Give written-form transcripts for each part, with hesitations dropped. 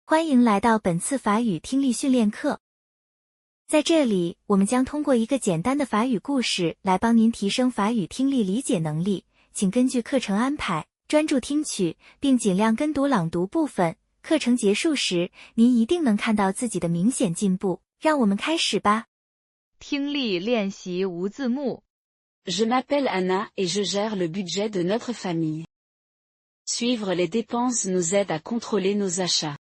欢迎来到本次法语听力训练课。在这里，我们将通过一个简单的法语故事来帮您提升法语听力理解能力，请根据课程安排，专注听取，并尽量跟读朗读部分。课程结束时，您一定能看到自己的明显进步。让我们开始吧。听力练习无字幕。Je m'appelle Anna et je gère le budget de notre famille. Suivre les dépenses nous aide à contrôler nos achats.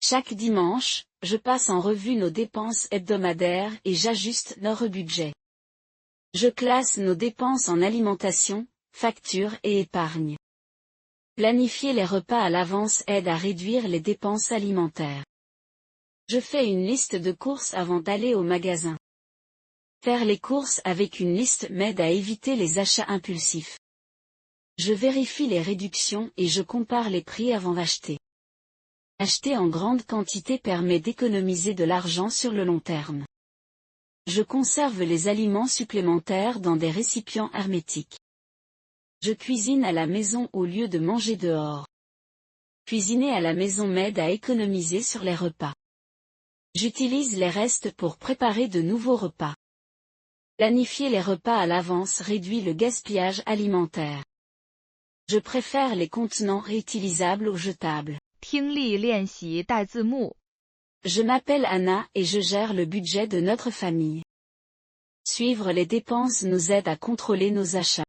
Chaque dimanche, je passe en revue nos dépenses hebdomadaires et j'ajuste notre budget. Je classe nos dépenses en alimentation, factures et épargne. Planifier les repas à l'avance aide à réduire les dépenses alimentaires. Je fais une liste de courses avant d'aller au magasin. Faire les courses avec une liste m'aide à éviter les achats impulsifs. Je vérifie les réductions et je compare les prix avant d'acheter. Acheter en grande quantité permet d'économiser de l'argent sur le long terme. Je conserve les aliments supplémentaires dans des récipients hermétiques. Je cuisine à la maison au lieu de manger dehors. Cuisiner à la maison m'aide à économiser sur les repas. J'utilise les restes pour préparer de nouveaux repas. Planifier les repas à l'avance réduit le gaspillage alimentaire. Je préfère les contenants réutilisables aux jetables. 听力练习带字幕。Je m'appelle Anna et je gère le budget de notre famille. Suivre les dépenses nous aide à contrôler nos achats.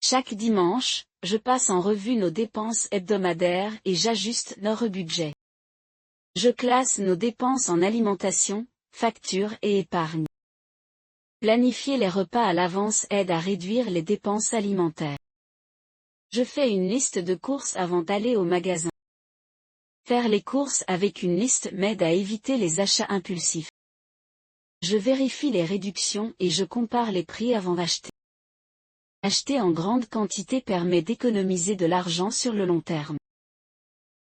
Chaque dimanche, je passe en revue nos dépenses hebdomadaires et j'ajuste notre budget. Je classe nos dépenses en alimentation, factures et épargne. Planifier les repas à l'avance aide à réduire les dépenses alimentaires. Je fais une liste de courses avant d'aller au magasin. Faire les courses avec une liste m'aide à éviter les achats impulsifs. Je vérifie les réductions et je compare les prix avant d'acheter. Acheter en grande quantité permet d'économiser de l'argent sur le long terme.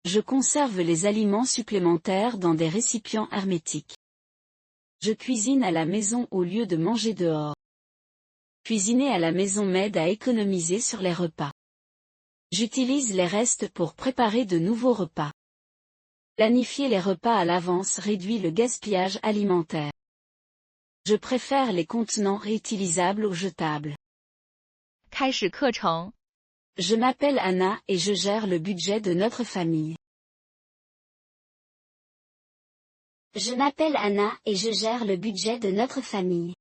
Je conserve les aliments supplémentaires dans des récipients hermétiques. Je cuisine à la maison au lieu de manger dehors. Cuisiner à la maison m'aide à économiser sur les repas. J'utilise les restes pour préparer de nouveaux repas. Planifier les repas à l'avance réduit le gaspillage alimentaire. Je préfère les contenants réutilisables aux jetables. 开始课程。Je m'appelle Anna et je gère le budget de notre famille. Je m'appelle Anna et je gère le budget de notre famille.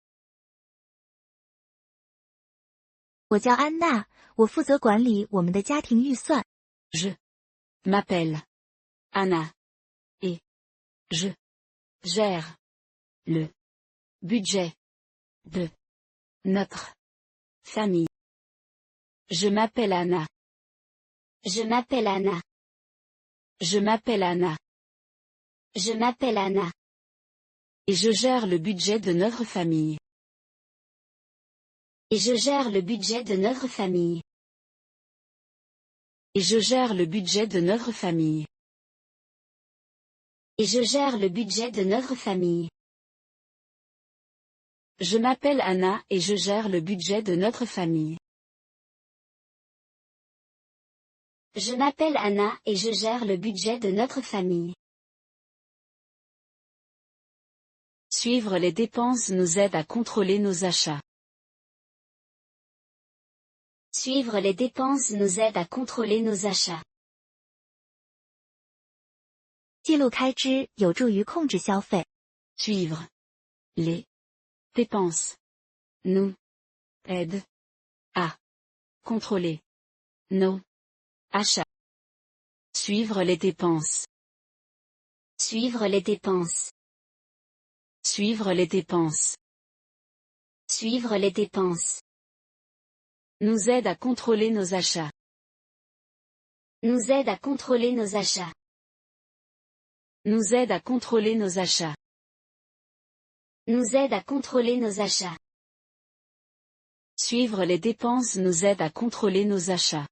我叫安娜，我负责管理我们的家庭预算。Je m'appelle Anna et je gère le budget de notre famille. Je m'appelle Anna. Je m'appelle Anna. Je m'appelle Anna. Je m'appelle Anna. Et je gère le budget de notre famille. Et je gère le budget de notre famille. Et je gère le budget de notre famille. Et je gère le budget de notre famille. Je m'appelle Anna et je gère le budget de notre famille. Je m'appelle Anna et je gère le budget de notre famille. Suivre les dépenses nous aide à contrôler nos achats. Suivre les dépenses nous aide à contrôler nos achats. 记录开支有助于控制消费。Suivre les dépenses nous aide à contrôler nos achats. Suivre les dépenses. Suivre les dépenses. Suivre les dépenses. Suivre les dépenses. Nous aide à contrôler nos achats. Nous aide à contrôler nos achats. Nous aide à contrôler nos achats. Nous aide à contrôler nos achats. Suivre les dépenses nous aide à contrôler nos achats.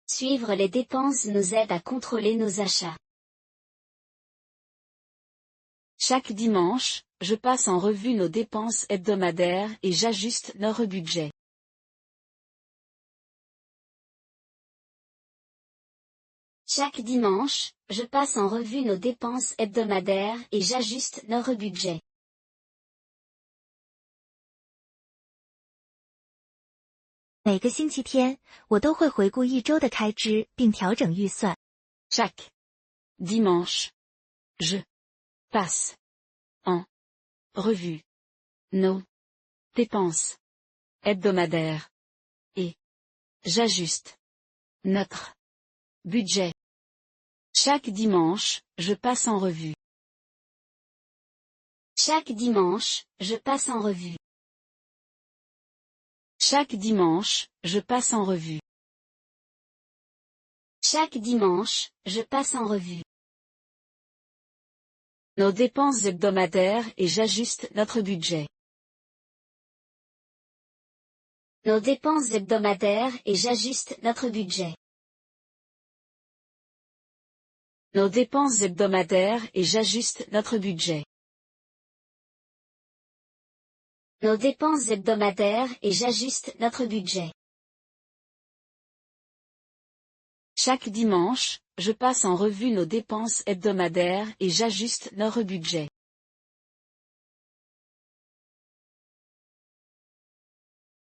Suivre les dépenses nous aide à contrôler nos achats. Chaque dimanche, je passe en revue nos dépenses hebdomadaires et j'ajuste notre budget. Chaque dimanche, je passe en revue nos dépenses hebdomadaires et j'ajuste notre budget. 每个星期天，我都会回顾一周的开支并调整预算。 Chaque dimanche, je passe en revue nos dépenses hebdomadaires et j'ajuste notre budget. Chaque dimanche, je passe en revue. Chaque dimanche, je passe en revue. Chaque dimanche, je passe en revue. Chaque dimanche, je passe en revue. Nos dépenses hebdomadaires et j'ajuste notre budget. Nos dépenses hebdomadaires et j'ajuste notre budget. Nos dépenses hebdomadaires et j'ajuste notre budget. Nos dépenses hebdomadaires et j'ajuste notre budget. Chaque dimanche, je passe en revue nos dépenses hebdomadaires et j'ajuste notre budget.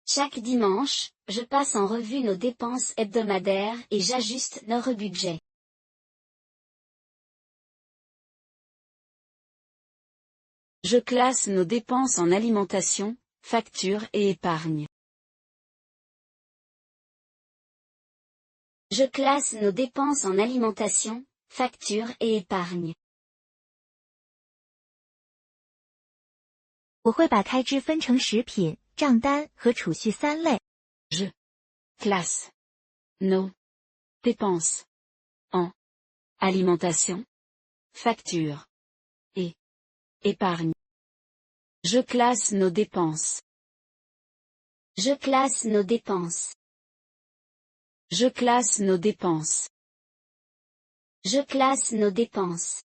Chaque dimanche, je passe en revue nos dépenses hebdomadaires et j'ajuste notre budget. Je classe nos dépenses en alimentation, factures et épargne. Je classe nos dépenses en alimentation, factures et épargne. 我会把开支分成食品、账单和储蓄3类。 Je classe nos dépenses en alimentation, factures et épargne. Je classe nos dépenses. Je classe nos dépenses. Je classe nos dépenses. Je classe nos dépenses.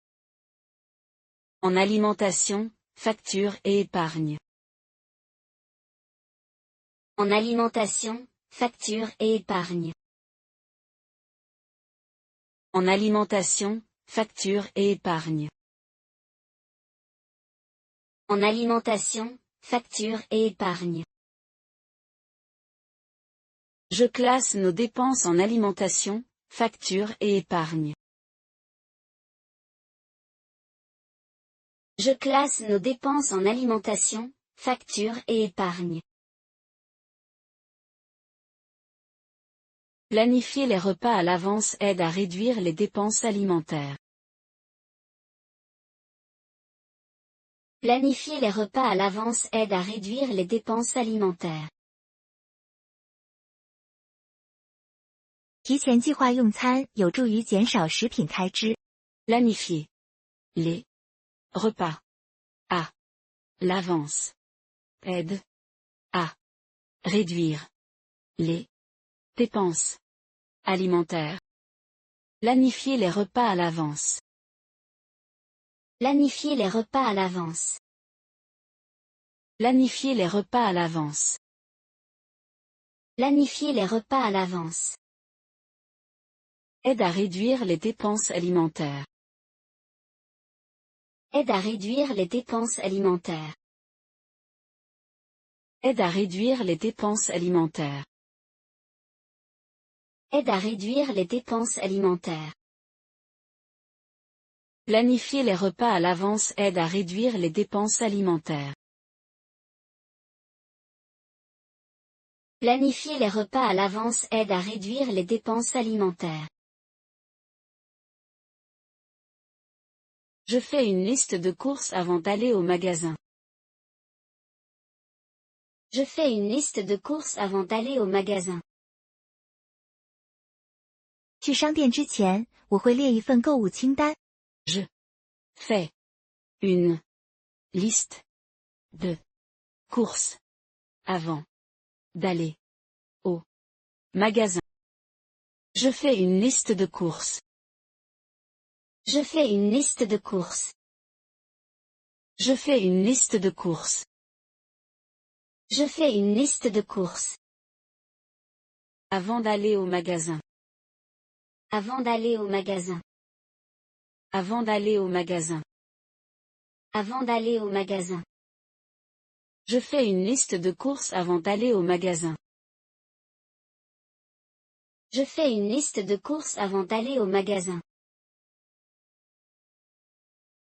En alimentation, factures et épargne. En alimentation, factures et épargne. En alimentation, factures et épargne. En alimentation, factures et épargne. Je classe nos dépenses en alimentation, factures et épargne. Je classe nos dépenses en alimentation, factures et épargne. Planifier les repas à l'avance aide à réduire les dépenses alimentaires. Planifier les repas à l'avance aide à réduire les dépenses alimentaires. 提前计划用餐有助于减少食品开支。 Planifier les repas à l'avance aide à réduire les dépenses alimentaires. Planifier les repas à l'avance. Planifier les repas à l'avance. Planifier les repas à l'avance. Planifier les repas à l'avance. Aide à réduire les dépenses alimentaires. Aide à réduire les dépenses alimentaires. Aide à réduire les dépenses alimentaires. Aide à réduire les dépenses alimentaires. Planifier les repas à l'avance aide à réduire les dépenses alimentaires. Planifier les repas à l'avance aide à réduire les dépenses alimentaires. Je fais une liste de courses avant d'aller au magasin. Je fais une liste de courses avant d'aller au magasin. 去商店之前，我会列一份购物清单。 Je fais une liste de courses avant d'aller au magasin. Je fais une liste de courses. Je fais une liste de courses. Je fais une liste de courses. Je fais une liste de courses. Avant d'aller au magasin. Avant d'aller au magasin. Avant d'aller au magasin. Avant d'aller au magasin. Je fais une liste de courses avant d'aller au magasin. Je fais une liste de courses avant d'aller au magasin.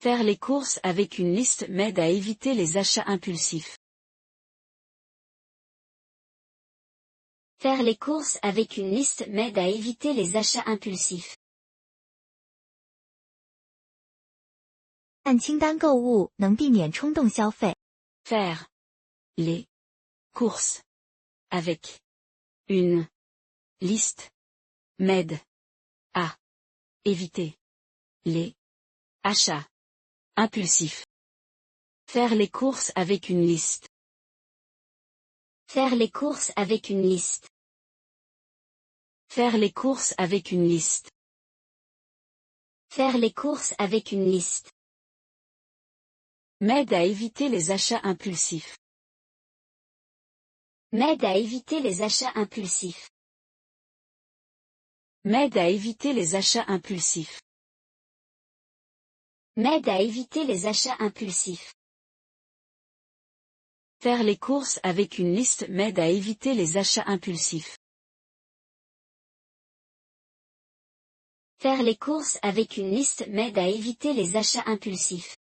Faire les courses avec une liste m'aide à éviter les achats impulsifs. Faire les courses avec une liste m'aide à éviter les achats impulsifs. 按清单购物能避免冲动消费。 Faire les courses avec une liste m'aide à éviter les achats impulsifs. Faire les courses avec une liste. Faire les courses avec une liste. Faire les courses avec une liste. Faire les courses avec une liste. M'aide à éviter les achats impulsifs. M'aide à éviter les achats impulsifs. M'aide à éviter les achats impulsifs. M'aide à éviter les achats impulsifs. Faire les courses avec une liste m'aide à éviter les achats impulsifs. Faire les courses avec une liste m'aide à éviter les achats impulsifs.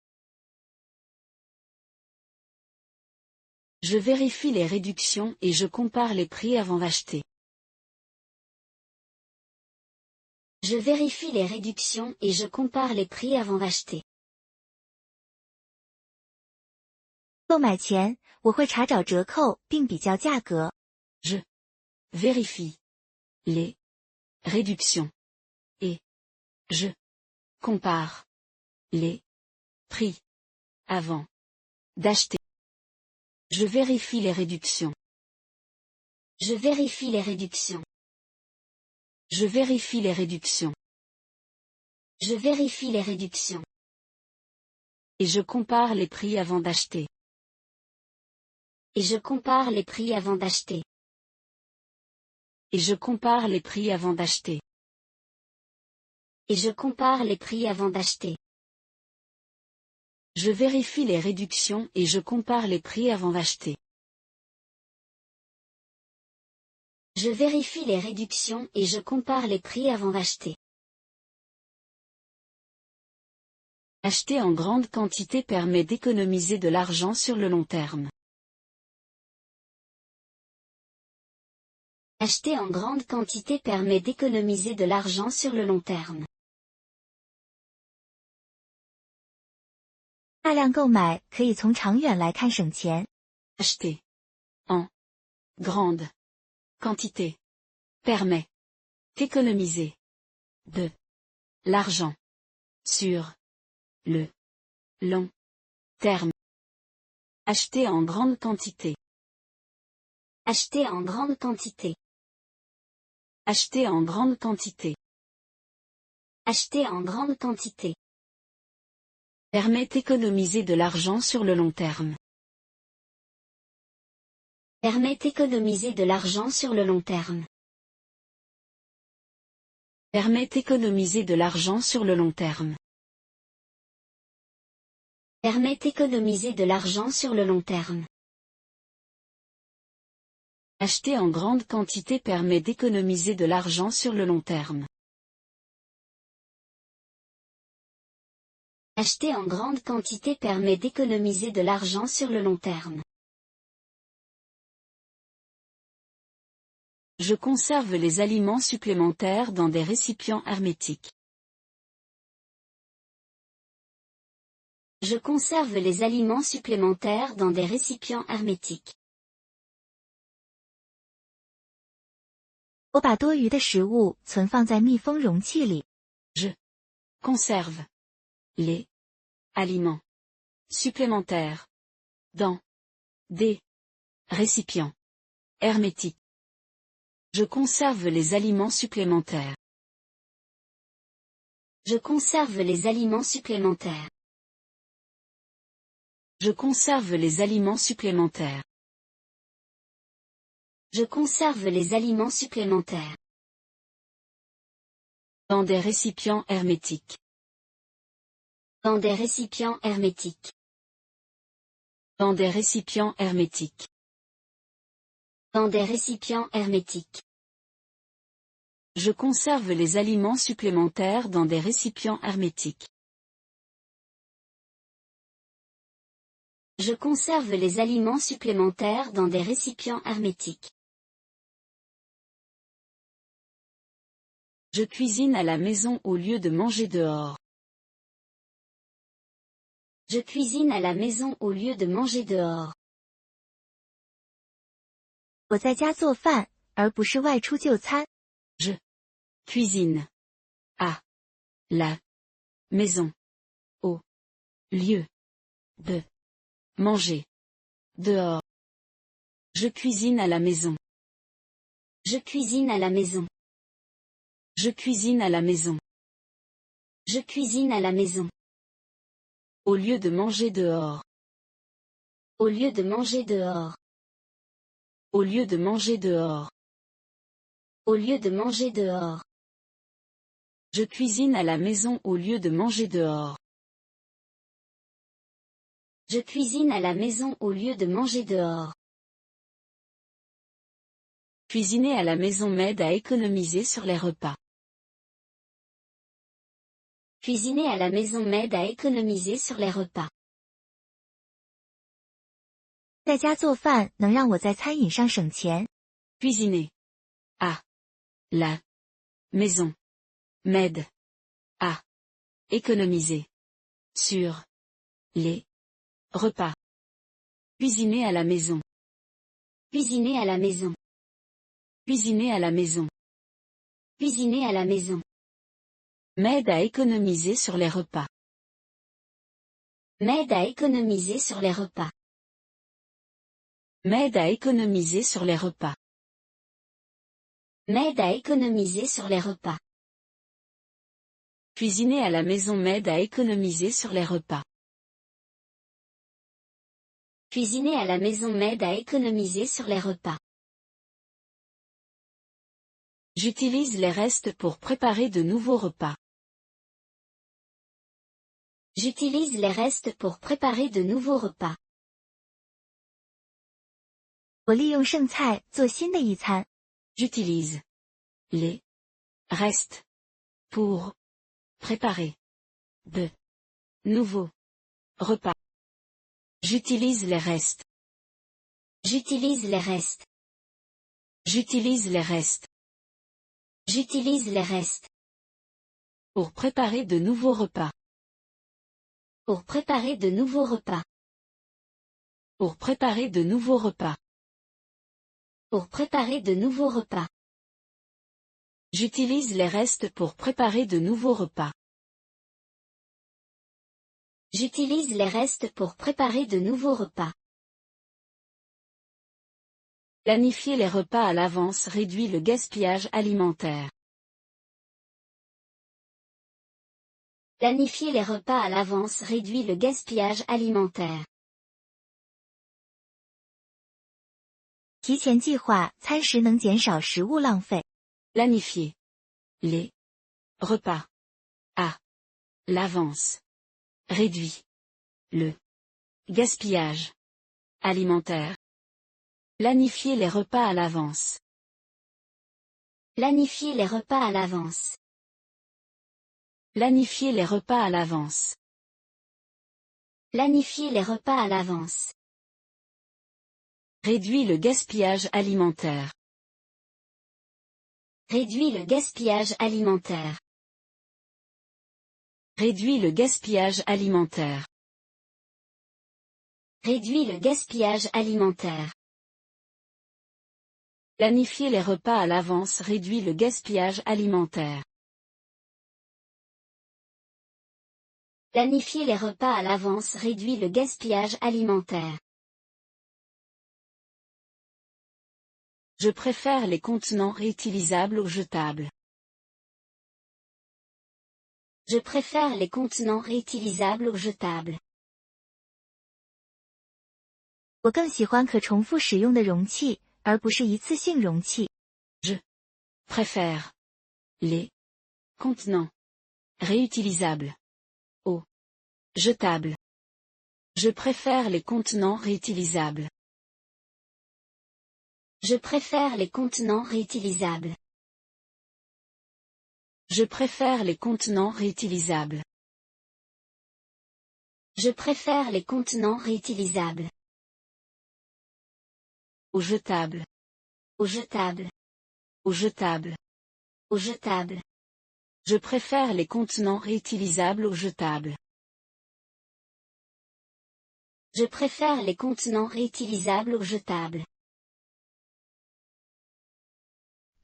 Je vérifie les réductions et je compare les prix avant d'acheter. Je vérifie les réductions et je compare les prix avant d'acheter. 购买前，我会查找折扣并比较价格。 Je vérifie les réductions et je compare les prix avant d'acheter. Je vérifie les réductions. Je vérifie les réductions. Je vérifie les réductions. Je vérifie les réductions. Et je compare les prix avant d'acheter. Et je compare les prix avant d'acheter. Et je compare les prix avant d'acheter. Et je compare les prix avant d'acheter. Je vérifie les réductions et je compare les prix avant d'acheter. Je vérifie les réductions et je compare les prix avant d'acheter. Acheter en grande quantité permet d'économiser de l'argent sur le long terme. Acheter en grande quantité permet d'économiser de l'argent sur le long terme. 大量购买可以从长远来看省钱。 Acheter en grande quantité permet d'économiser de l'argent sur le long terme. Acheter en grande quantité. Acheter en grande quantité. Acheter en grande quantité. Acheter en grande quantité. Permet d'économiser de l'argent sur le long terme. Permet d'économiser de l'argent sur le long terme. Permet d'économiser de l'argent sur le long terme. Permet d'économiser de l'argent sur le long terme. Acheter en grande quantité permet d'économiser de l'argent sur le long terme. Acheter en grande quantité permet d'économiser de l'argent sur le long terme. Je conserve les aliments supplémentaires dans des récipients hermétiques. Je conserve les aliments supplémentaires dans des récipients hermétiques. 我把多余的食物存放在密封容器里。 Je conserve les aliments supplémentaires dans des récipients hermétiques. Je conserve les aliments supplémentaires. Je conserve les aliments supplémentaires. Je conserve les aliments supplémentaires. Je conserve les aliments supplémentaires. Dans des récipients hermétiques. Dans des récipients hermétiques. Dans des récipients hermétiques. Dans des récipients hermétiques. Je conserve les aliments supplémentaires dans des récipients hermétiques. Je conserve les aliments supplémentaires dans des récipients hermétiques. Je cuisine à la maison au lieu de manger dehors. Je cuisine à la maison au lieu de manger dehors. 我在家做饭，而不是外出就餐。 Cuisine. À. La. Maison. Au. Lieu. De. Manger. Dehors. Je cuisine à la maison. Je cuisine à la maison. Je cuisine à la maison. Je cuisine à la maison. Au lieu de manger dehors. Au lieu de manger dehors. Au lieu de manger dehors. Au lieu de manger dehors. Je cuisine à la maison au lieu de manger dehors. Je cuisine à la maison au lieu de manger dehors. Cuisiner à la maison m'aide à économiser sur les repas. Cuisiner à la maison m'aide à économiser sur les repas. 在家做饭能让我在餐饮上省钱。 Cuisiner. À. La. Maison. M'aide. À. Économiser. Sur. Les. Repas. Cuisiner à la maison. Cuisiner à la maison. Cuisiner à la maison. Cuisiner à la maison. M'aide à économiser sur les repas. M'aide à économiser sur les repas. M'aide à économiser sur les repas. M'aide à économiser sur les repas. Cuisiner à la maison m'aide à économiser sur les repas. Cuisiner à la maison m'aide à économiser sur les repas. J'utilise les restes pour préparer de nouveaux repas. J'utilise les restes pour préparer de nouveaux repas. 我利用剩菜做新的一餐。 J'utilise les restes pour préparer de nouveaux repas. J'utilise les restes. J'utilise les restes. J'utilise les restes. J'utilise les restes. Pour préparer de nouveaux repas. Pour préparer de nouveaux repas. Pour préparer de nouveaux repas. Pour préparer de nouveaux repas. J'utilise les restes pour préparer de nouveaux repas. J'utilise les restes pour préparer de nouveaux repas. Planifier les repas à l'avance réduit le gaspillage alimentaire. Planifier les repas à l'avance réduit le gaspillage alimentaire. 提前计划餐食能减少食物浪费。 Planifier les repas à l'avance réduit le gaspillage alimentaire. Planifier les repas à l'avance. Planifier les repas à l'avance. Planifier les repas à l'avance. Planifier les repas à l'avance. Réduit le gaspillage alimentaire. Réduit le gaspillage alimentaire. Réduit le gaspillage alimentaire. Réduit le gaspillage alimentaire. Planifier les repas à l'avance réduit le gaspillage alimentaire. Planifier les repas à l'avance réduit le gaspillage alimentaire. Je préfère les contenants réutilisables aux jetables. Je préfère les contenants réutilisables aux jetables. 我更喜欢可重复使用的容器，而不是一次性容器。 Préfère les Contenant. Réutilisable. Eau. Jetable. Je préfère les contenants réutilisables. Je préfère les contenants réutilisables. Je préfère les contenants réutilisables. Je préfère les contenants réutilisables. Eau jetable. Eau jetable. Eau jetable. Eau jetable. Je préfère les contenants réutilisables aux jetables. Je préfère les contenants réutilisables aux jetables.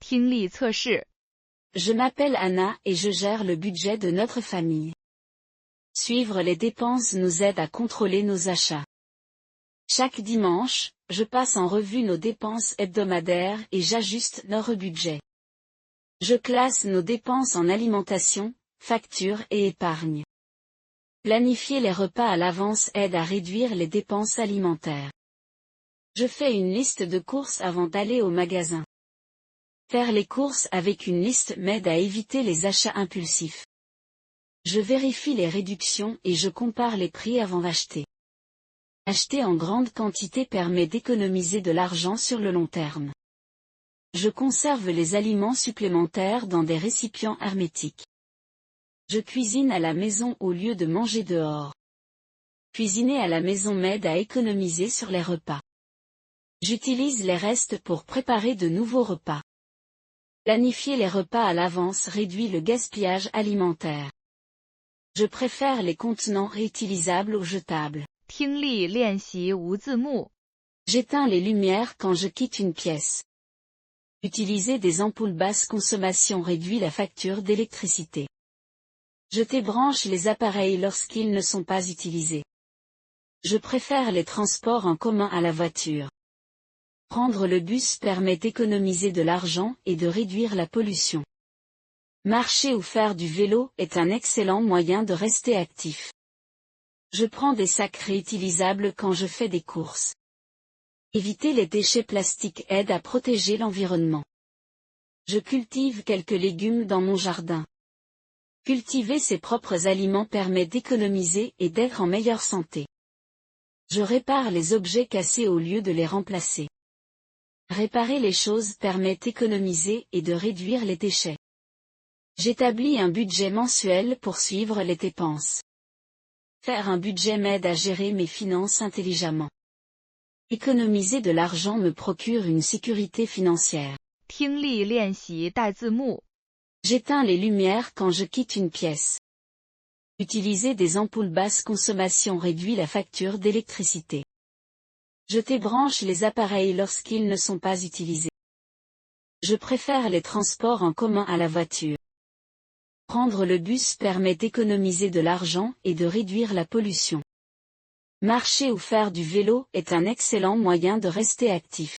听力测试。 Je m'appelle Anna et je gère le budget de notre famille. Suivre les dépenses nous aide à contrôler nos achats. Chaque dimanche, je passe en revue nos dépenses hebdomadaires et j'ajuste notre budget. Je classe nos dépenses en alimentation, factures et épargne. Planifier les repas à l'avance aide à réduire les dépenses alimentaires. Je fais une liste de courses avant d'aller au magasin. Faire les courses avec une liste m'aide à éviter les achats impulsifs. Je vérifie les réductions et je compare les prix avant d'acheter. Acheter en grande quantité permet d'économiser de l'argent sur le long terme. Je conserve les aliments supplémentaires dans des récipients hermétiques. Je cuisine à la maison au lieu de manger dehors. Cuisiner à la maison m'aide à économiser sur les repas. J'utilise les restes pour préparer de nouveaux repas. Planifier les repas à l'avance réduit le gaspillage alimentaire. Je préfère les contenants réutilisables aux jetables. 听力练习无字幕。 J'éteins les lumières quand je quitte une pièce. Utiliser des ampoules basse consommation réduit la facture d'électricité. Je débranche les appareils lorsqu'ils ne sont pas utilisés. Je préfère les transports en commun à la voiture. Prendre le bus permet d'économiser de l'argent et de réduire la pollution. Marcher ou faire du vélo est un excellent moyen de rester actif. Je prends des sacs réutilisables quand je fais des courses. Éviter les déchets plastiques aide à protéger l'environnement. Je cultive quelques légumes dans mon jardin. Cultiver ses propres aliments permet d'économiser et d'être en meilleure santé. Je répare les objets cassés au lieu de les remplacer. Réparer les choses permet d'économiser et de réduire les déchets. J'établis un budget mensuel pour suivre les dépenses. Faire un budget m'aide à gérer mes finances intelligemment. Économiser de l'argent me procure une sécurité financière. 听力练习带字幕。 J'éteins les lumières quand je quitte une pièce. Utiliser des ampoules basse consommation réduit la facture d'électricité. Je débranche les appareils lorsqu'ils ne sont pas utilisés. Je préfère les transports en commun à la voiture. Prendre le bus permet d'économiser de l'argent et de réduire la pollution. Marcher ou faire du vélo est un excellent moyen de rester actif.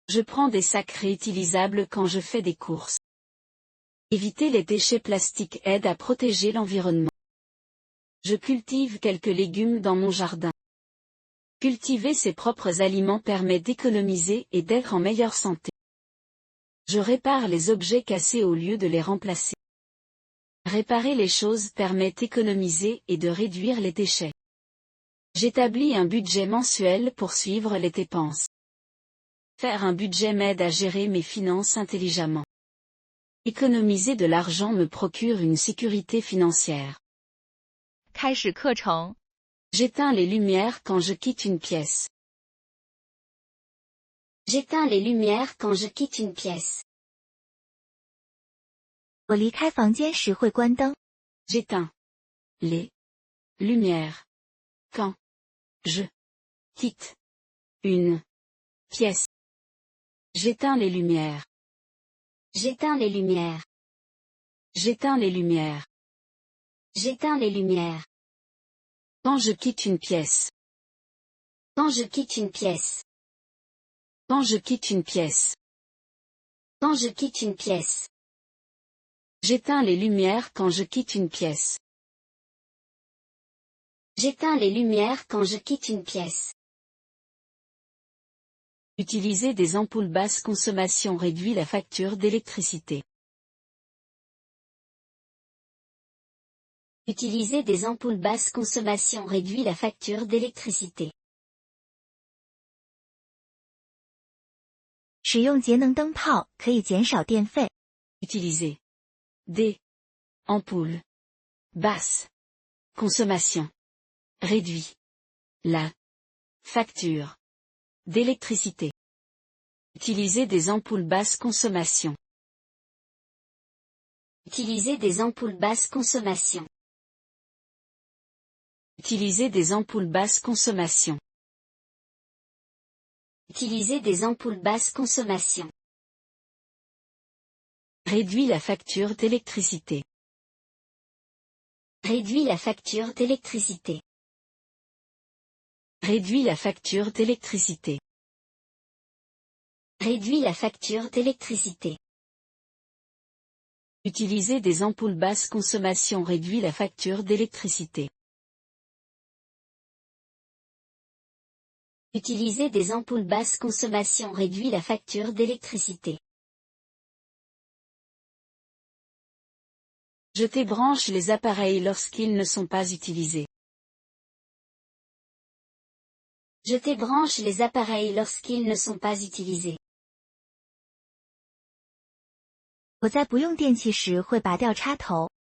Je prends des sacs réutilisables quand je fais des courses. Éviter les déchets plastiques aide à protéger l'environnement. Je cultive quelques légumes dans mon jardin. Cultiver ses propres aliments permet d'économiser et d'être en meilleure santé. Je répare les objets cassés au lieu de les remplacer. Réparer les choses permet d'économiser et de réduire les déchets. J'établis un budget mensuel pour suivre les dépenses. Faire un budget m'aide à gérer mes finances intelligemment. Économiser de l'argent me procure une sécurité financière. 开始课程。 J'éteins les lumières quand je quitte une pièce. J'éteins les lumières quand je quitte une pièce. 我离开房间时会关灯。 J'éteins les lumières quand je quitte une pièce. J'éteins les lumières. J'éteins les lumières. J'éteins les lumières. J'éteins les lumières. Quand je quitte une pièce. Quand je quitte une pièce. Quand je quitte une pièce. Quand je quitte une pièce. J'éteins les lumières quand je quitte une pièce. J'éteins les lumières quand je quitte une pièce. Utiliser des ampoules basse consommation réduit la facture d'électricité. Utiliser des ampoules basse consommation réduit la facture d'électricité. 使用节能灯泡可以减少电费。 Utiliser des ampoules basse consommation réduit la facture d'électricité. Utiliser des ampoules basse consommation. Utiliser des ampoules basse consommation. Utiliser des ampoules basse consommation. Utiliser des ampoules basse consommation. Réduit la facture d'électricité. Réduit la facture d'électricité. Réduit la facture d'électricité. Réduit la facture d'électricité. Utiliser des ampoules basse consommation réduit la facture d'électricité. Utiliser des ampoules basse consommation réduit la facture d'électricité. Je débranche les appareils lorsqu'ils ne sont pas utilisés. Je débranche les appareils lorsqu'ils ne sont pas utilisés. 我在不用电器时会拔掉插头。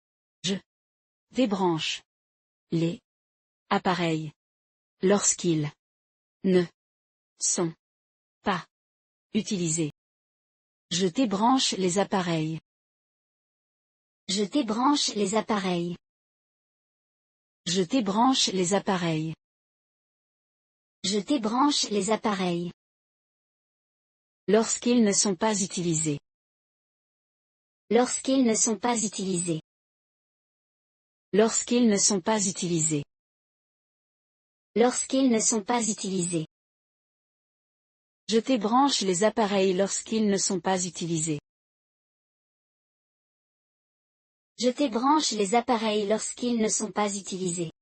Débranche les appareils lorsqu'ils ne sont pas utilisés. Je débranche les appareils. Je débranche les appareils. Je débranche les appareils. Je débranche les appareils. Lorsqu'ils ne sont pas utilisés. Lorsqu'ils ne sont pas utilisés. Lorsqu'ils ne sont pas utilisés. Lorsqu'ils ne sont pas utilisés. Je débranche les appareils lorsqu'ils ne sont pas utilisés. Je débranche les appareils lorsqu'ils ne sont pas utilisés.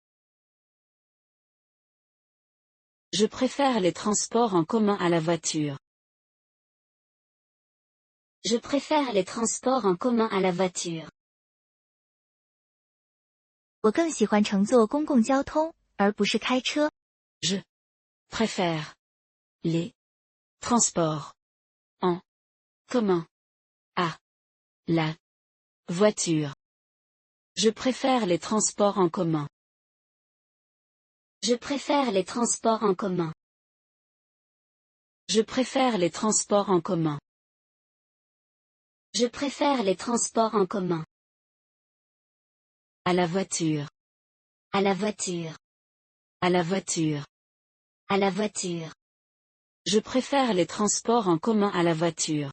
Je préfère les transports en commun à la voiture. Je préfère les transports en commun à la voiture. 我更喜欢乘坐公共交通，而不是开车。 Je préfère les transports en commun à la voiture. Je préfère les transports en commun. Je préfère les transports en commun. Je préfère les transports en commun. Je préfère les transports en commun. À la voiture. À la voiture. À la voiture. À la voiture. Je préfère les transports en commun à la voiture.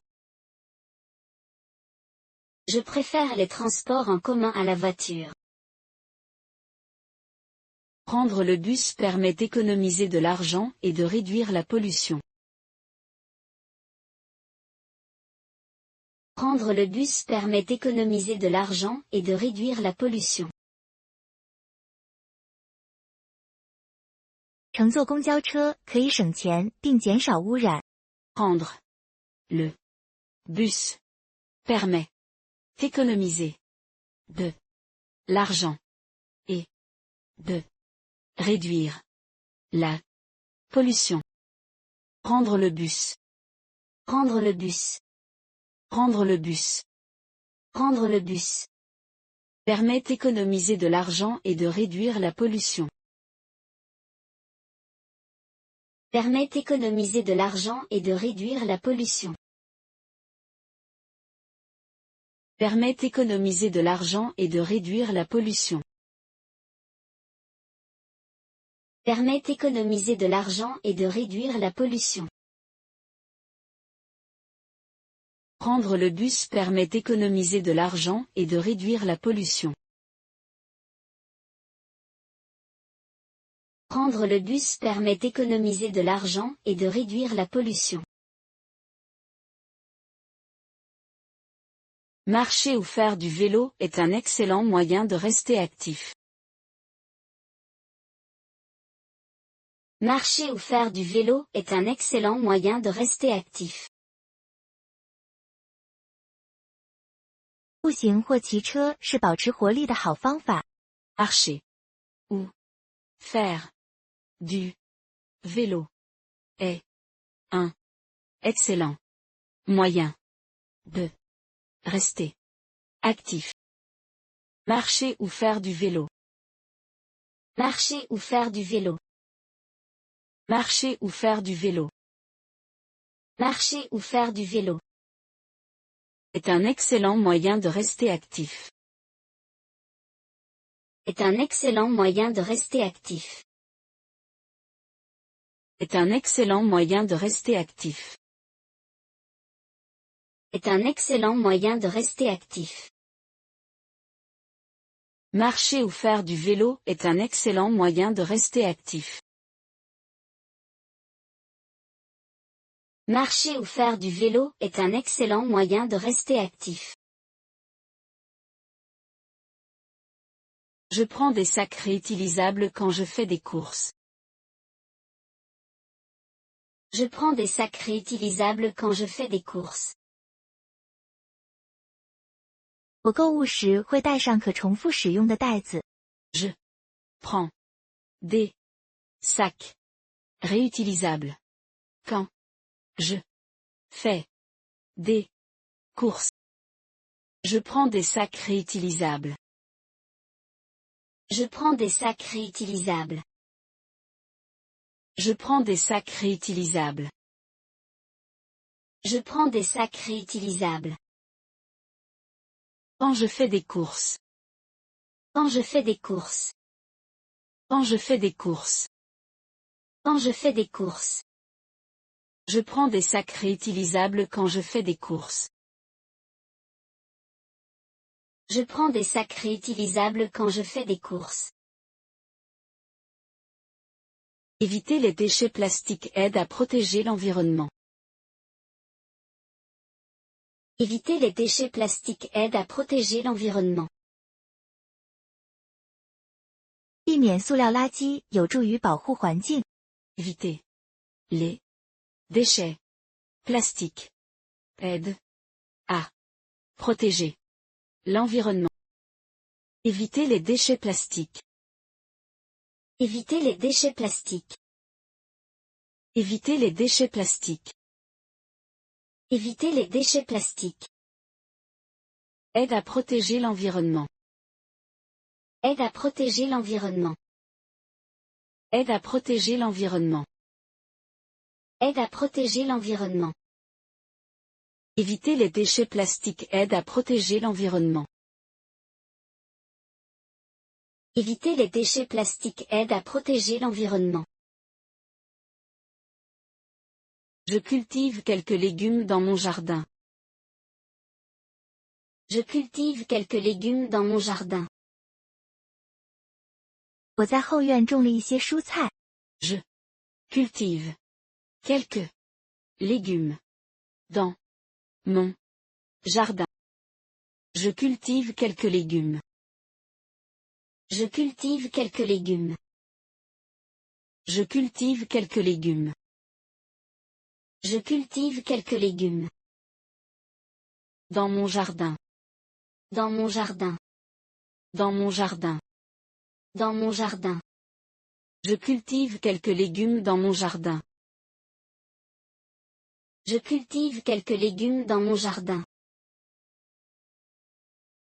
Je préfère les transports en commun à la voiture. Prendre le bus permet d'économiser de l'argent et de réduire la pollution. Prendre le bus permet d'économiser de l'argent et de réduire la pollution. 乘坐公交车可以省钱并减少污染。 Prendre le bus permet d'économiser de l'argent et de réduire la pollution. Prendre le bus. Prendre le bus. Prendre le bus. Prendre le bus. Permet d'économiser de l'argent et de réduire la pollution. Permet d'économiser de l'argent et de réduire la pollution. Permet d'économiser de l'argent et de réduire la pollution. Permet d'économiser de l'argent et de réduire la pollution. Prendre le bus permet d'économiser de l'argent et de réduire la pollution. Prendre le bus permet d'économiser de l'argent et de réduire la pollution. Marcher ou faire du vélo est un excellent moyen de rester actif. Marcher ou faire du vélo est un excellent moyen de rester actif. 步行或骑车是保持活力的好方法。marcher, ou faire du vélo est un excellent moyen de rester actif. Marcher ou faire du vélo. Marcher ou faire du vélo. Marcher ou faire du vélo. Marcher ou faire du vélo. Est un excellent moyen de rester actif. Est un excellent moyen de rester actif. Est un excellent moyen de rester actif. Est un excellent moyen de rester actif. Marcher ou faire du vélo est un excellent moyen de rester actif. Marcher ou faire du vélo est un excellent moyen de rester actif. Je prends des sacs réutilisables quand je fais des courses. Je prends des sacs réutilisables quand je fais des courses. 我购物时会带上可重复使用的袋子。Je prends des sacs réutilisables quand je fais des courses. Je prends des sacs réutilisables. Je prends des sacs réutilisables. Je prends des sacs réutilisables. Je prends des sacs réutilisables. Quand je fais des courses. Quand je fais des courses. Quand je fais des courses. Quand je fais des courses. Je prends des sacs réutilisables quand je fais des courses. Je prends des sacs réutilisables quand je fais des courses. Éviter les déchets plastiques aide à protéger l'environnement. Éviter les déchets plastiques aide à protéger l'environnement. 避免塑料垃圾有助于保护环境。 Éviter les déchets plastiques aide à protéger l'environnement. Éviter les déchets plastiques. Éviter les déchets plastiques. Éviter les déchets plastiques. Éviter les déchets plastiques. Aide à protéger l'environnement. Aide à protéger l'environnement. Aide à protéger l'environnement. Aide à protéger l'environnement. Éviter les déchets plastiques aide à protéger l'environnement. Éviter les déchets plastiques aide à protéger l'environnement. Je cultive quelques légumes dans mon jardin. Je cultive quelques légumes dans mon jardin. 我在后院种了一些蔬菜。 Je cultive quelques légumes dans mon jardin. Je cultive quelques légumes. Je cultive quelques légumes. Je cultive quelques légumes. Je cultive quelques légumes. Dans mon jardin. Dans mon jardin. Dans mon jardin. Dans mon jardin. Je cultive quelques légumes dans mon jardin. Je cultive quelques légumes dans mon jardin.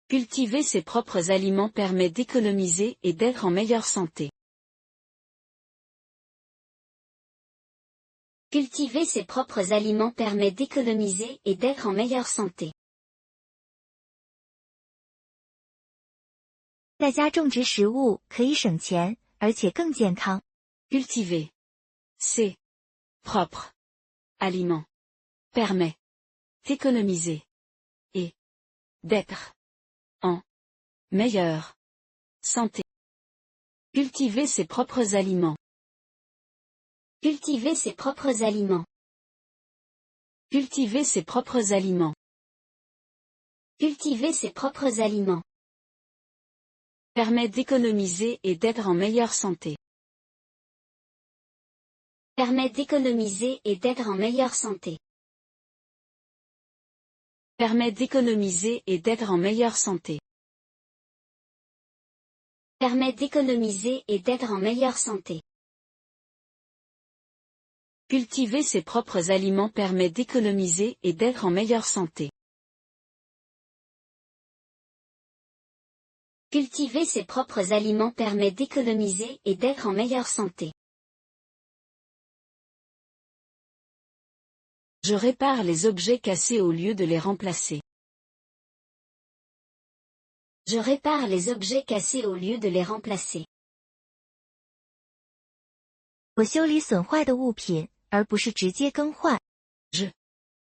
Cultiver ses propres aliments permet d'économiser et d'être en meilleure santé. Cultiver ses propres aliments permet d'économiser et d'être en meilleure santé. 在家种植食物可以省钱，而且更健康。 Cultiver ses propres aliments permet d'économiser et d'être en meilleure santé. Cultiver ses propres aliments. Cultiver ses propres aliments. Cultiver ses propres aliments. Cultiver ses propres aliments. Permet d'économiser et d'être en meilleure santé. Permet d'économiser et d'être en meilleure santé. Permet d'économiser et d'être en meilleure santé. Permet d'économiser et d'être en meilleure santé. Cultiver ses propres aliments permet d'économiser et d'être en meilleure santé. Cultiver ses propres aliments permet d'économiser et d'être en meilleure santé. Je répare les objets cassés au lieu de les remplacer. Je répare les objets cassés au lieu de les remplacer. 我修理损坏的物品，而不是直接更换。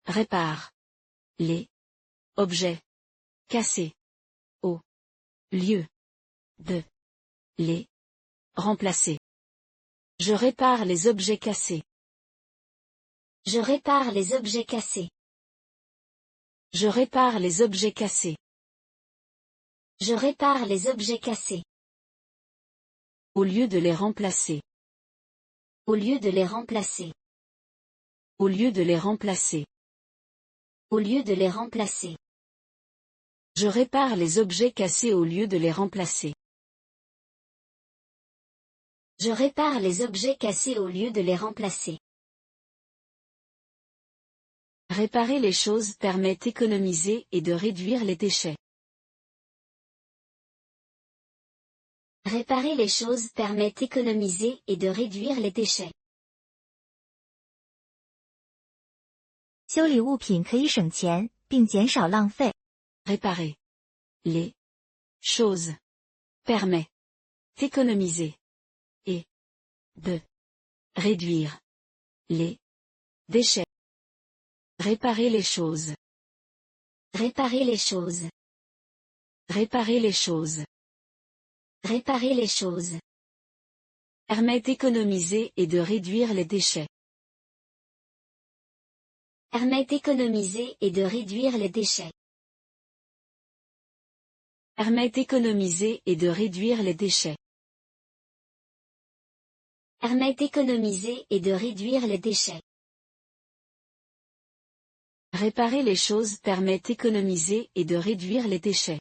Répare les objets cassés au lieu de les remplacer. Je répare les objets cassés. Je répare les objets cassés. Je répare les objets cassés. Je répare les objets cassés. Au lieu de les remplacer. Au lieu de les remplacer. Au lieu de les remplacer. Au lieu de les remplacer. Je répare les objets cassés au lieu de les remplacer. Je répare les objets cassés au lieu de les remplacer. Réparer les choses permet d'économiser et de réduire les déchets. Réparer les choses permet d'économiser et de réduire les déchets. 修理物品可以省钱，并减少浪费。 Réparer les choses permet d'économiser et de réduire les déchets. Réparer les choses. Réparer les choses. Réparer les choses. Réparer les choses. Permet d'économiser et de réduire les déchets. Permet d'économiser et de réduire les déchets. Permet d'économiser et de réduire les déchets. Permet d'économiser et de réduire les déchets. Réparer les choses permet d'économiser et de réduire les déchets.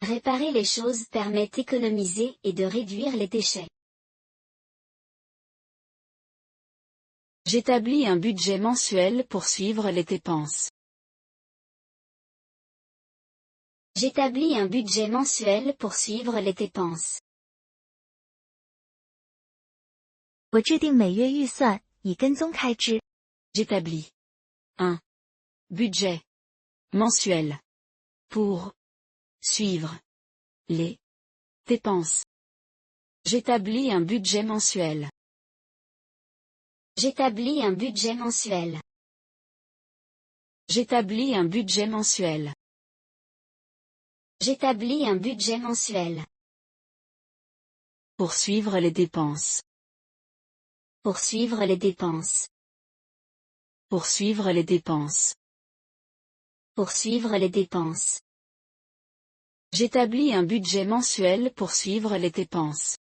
Réparer les choses permet d'économiser et de réduire les déchets. J'établis un budget mensuel pour suivre les dépenses. J'établis un budget mensuel pour suivre les dépenses. 我制定每月预算，以跟踪开支。 J'établis un budget mensuel pour suivre les dépenses. J'établis un budget mensuel. J'établis un budget mensuel. J'établis un budget mensuel. J'établis un budget mensuel. Pour suivre les dépenses. Pour suivre les dépenses. Pour suivre les dépenses. Pour suivre les dépenses. J'établis un budget mensuel pour suivre les dépenses.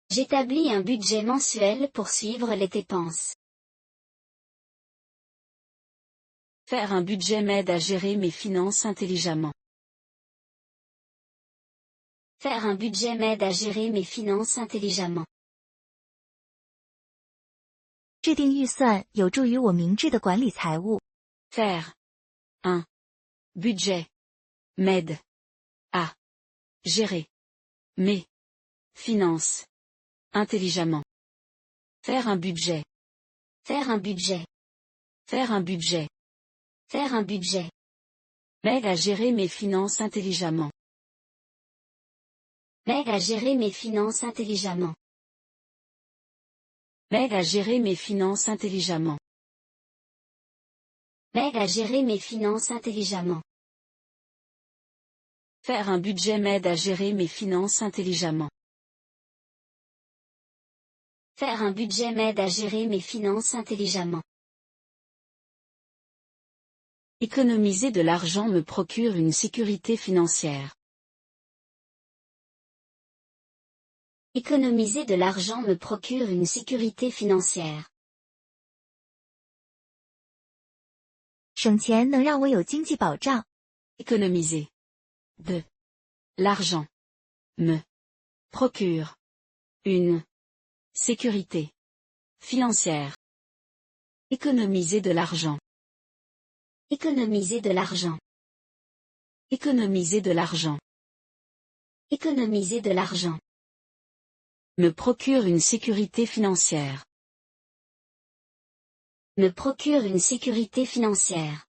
J'établis un budget mensuel pour suivre les dépenses. Faire un budget m'aide à gérer mes finances intelligemment. Faire un budget m'aide à gérer mes finances intelligemment. 制定预算有助于我明智的管理财务。 Faire un budget m'aide à gérer mes finances intelligemment. Faire un budget. Faire un budget. Faire un budget. Faire un budget. M'aide à gérer mes finances intelligemment. M'aide à gérer mes finances intelligemment. M'aide à gérer mes finances intelligemment. M'aide à gérer mes finances intelligemment. Faire un budget m'aide à gérer mes finances intelligemment. Faire un budget m'aide à gérer mes finances intelligemment. Économiser de l'argent me procure une sécurité financière. Économiser de l'argent me procure une sécurité financière. 省钱能让我有经济保障。 Économiser. De l'argent me procure une sécurité financière. Économiser de l'argent. Économiser de l'argent. Économiser de l'argent. Économiser de l'argent. Me procure une sécurité financière. Me procure une sécurité financière.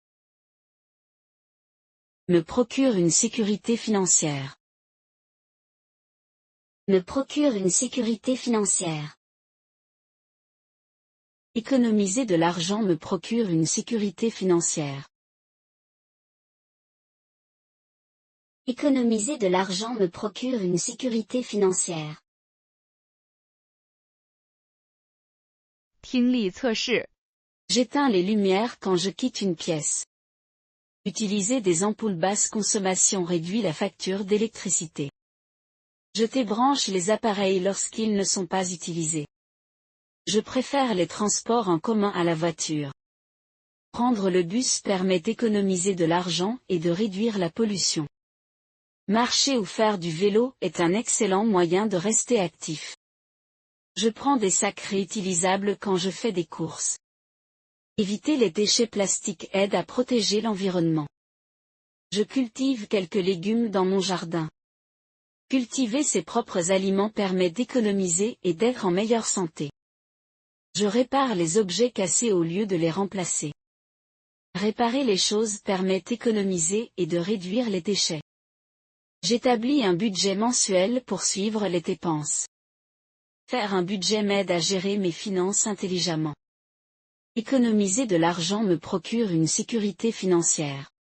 Me procure une sécurité financière. Me procure une sécurité financière. Économiser de l'argent me procure une sécurité financière. Économiser de l'argent me procure une sécurité financière. 听力测试。 J'éteins les lumières quand je quitte une pièce. Utiliser des ampoules basse consommation réduit la facture d'électricité. Je débranche les appareils lorsqu'ils ne sont pas utilisés. Je préfère les transports en commun à la voiture. Prendre le bus permet d'économiser de l'argent et de réduire la pollution. Marcher ou faire du vélo est un excellent moyen de rester actif. Je prends des sacs réutilisables quand je fais des courses. Éviter les déchets plastiques aide à protéger l'environnement. Je cultive quelques légumes dans mon jardin. Cultiver ses propres aliments permet d'économiser et d'être en meilleure santé. Je répare les objets cassés au lieu de les remplacer. Réparer les choses permet d'économiser et de réduire les déchets. J'établis un budget mensuel pour suivre les dépenses. Faire un budget m'aide à gérer mes finances intelligemment. Économiser de l'argent me procure une sécurité financière.